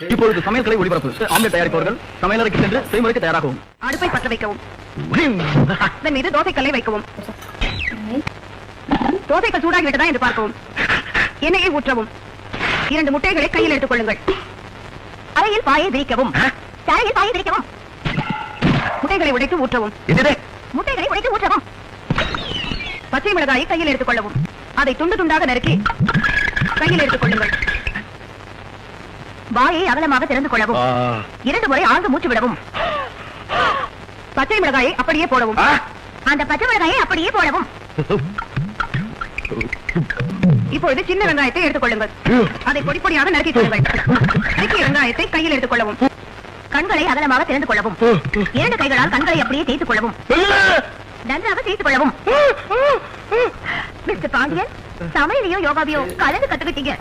இப்பொழுது சமையல்களை ஒளிபரப்பு. ஆம்லெட் தயாரிப்பவர்கள் சமையலறைக்கு சென்று செய்முறைக்கு தயாராகவும். அடுப்பை பற்ற வைக்கவும். அதன் மீது தோசைக்கல்லை வைக்கவும். தோசைகள் சூடாகிவிட்டதா என்று பார்க்கவும். எண்ணெயை ஊற்றவும். 2 முட்டைகளை கையில் எடுத்துக் கொள்ளுங்கள். அறையில் பாயை விரிக்கவும். தரையில் பாயை விரிக்கவும். முட்டைகளை உடைத்து ஊற்றவும். முட்டைகளை உடைத்து ஊற்றவும். பச்சை மிளகாயை கையில் எடுத்துக் கொள்ளவும். அதை துண்டு துண்டாக நறுக்கி கையில் எடுத்துக் கொள்ளுங்கள். வாயை அகலமாக திறந்து கொள்ளவும். 2 முறை ஆழ்ந்து மூச்சு விடவும். பச்சை மிளகாயை அப்படியே போடவும். அந்த பச்சை மிளகாயை அப்படியே போடவும். இப்பொழுது சின்ன வெங்காயத்தை எடுத்துக் கொள்ளுங்கள். அதை பொடி பொடியாக நறுக்கிக் கொள்ளுங்கள். நறுக்கிய வெங்காயத்தை கையில் எடுத்துக் கொள்ளவும். கண்களை அகலமாக திறந்து கொள்ளவும். 2 கைகளால் கண்களை அப்படியே தேய்த்துக் கொள்ளவும். நன்றாக தேய்த்துக் கொள்ளவும். மிஸ்டர் பாண்டியன், சமையலையோ யோகாவையோ கலந்து கத்துக்கிட்டீங்க.